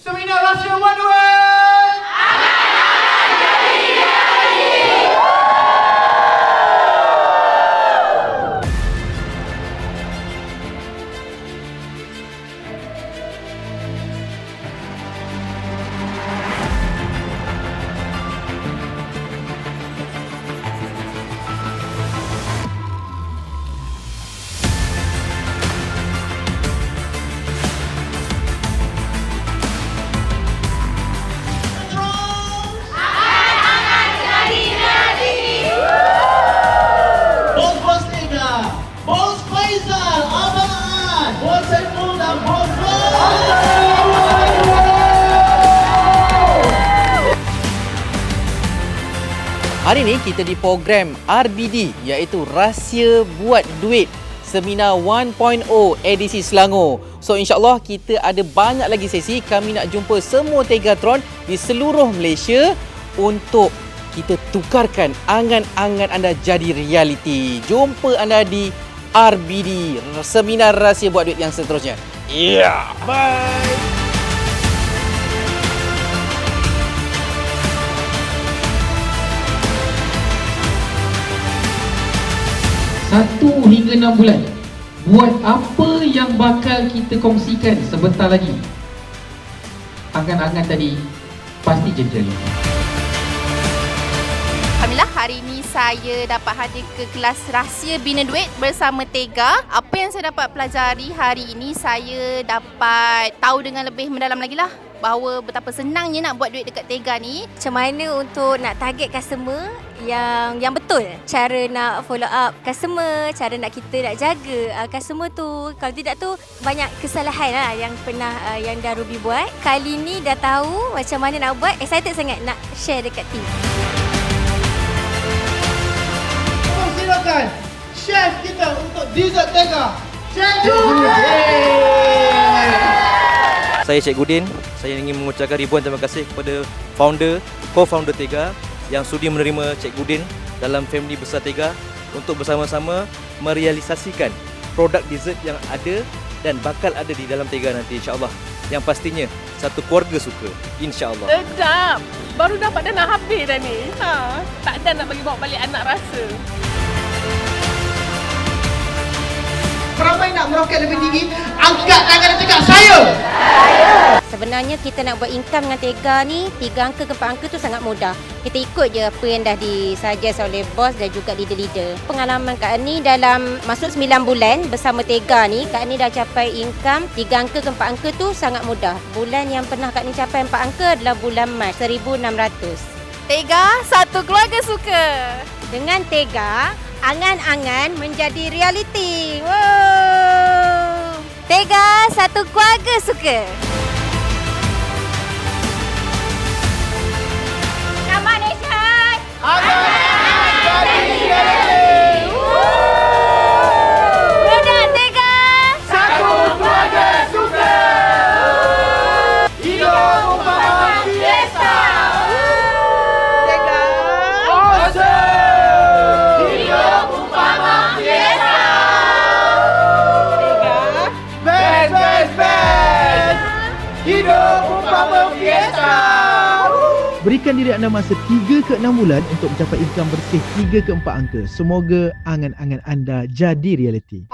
Seminar Rahsia Buat Duit. Bos Tega, Bos Faizal, Abang An, Bos Saiful dan Bos Hari ni kita di program RBD iaitu Rahsia Buat Duit Seminar 1.0 edisi Selangor. So insyaAllah kita ada banyak lagi sesi. Kami nak jumpa semua Tegatron di seluruh Malaysia untuk kita tukarkan angan-angan anda jadi realiti. Jumpa anda di RBD, Seminar Rahsia Buat Duit yang seterusnya. Yeah, bye. 1 hingga 6 bulan. Buat apa yang bakal kita kongsikan sebentar lagi? Angan-angan tadi pasti jadi realiti. Alhamdulillah, hari ini saya dapat hadir ke kelas Rahsia Bina Duit bersama Tega. Apa yang saya dapat pelajari hari ini, saya dapat tahu dengan lebih mendalam lagi lah bahawa betapa senangnya nak buat duit dekat Tega ni. Macam mana untuk nak target customer yang betul. Cara nak follow up customer, cara nak kita nak jaga customer tu. Kalau tidak tu banyak kesalahan lah yang pernah yang dah Ruby buat. Kali ni dah tahu macam mana nak buat. Excited sangat nak share dekat team. Silakan chef kita untuk dessert Tega, Chef Gudin. Saya Cik Gudin. Saya ingin mengucapkan ribuan terima kasih kepada co-founder Tega yang sudi menerima Cik Gudin dalam family besar Tega untuk bersama-sama merealisasikan produk dessert yang ada dan bakal ada di dalam Tega nanti, insya-Allah. Yang pastinya satu keluarga suka, insya-Allah. Sedap. Baru dapat dah nak habis dah ni. Tak ada nak bagi bawa balik anak rasa. Ramai nak meroket lebih tinggi, angkat tangan dan cakap saya. Sebenarnya kita nak buat income dengan Tega ni 3 angka ke 4 angka tu sangat mudah. Kita ikut je apa yang dah disuggest oleh bos dan juga leader-leader. Pengalaman Kak Ani dalam masuk 9 bulan bersama Tega ni, Kak Ani dah capai income 3 angka ke 4 angka tu sangat mudah. Bulan yang pernah Kak Ani capai 4 angka adalah bulan Mac, 1,600. Tega, satu keluarga suka. Dengan Tega, angan-angan menjadi realiti. Wow. Tega, satu keluarga suka. Selamat Nation. Angan-angan jadi realiti. Produk Tega. Satu keluarga suka. Hidup umpama fiesta. Tega. Awesome. Hidup umpama fiesta. Tega. Best, best, best. Hidup umpama fiesta. Berikan diri anda masa 3 ke 6 bulan untuk mencapai income bersih 3 ke 4 angka. Semoga angan-angan anda jadi realiti.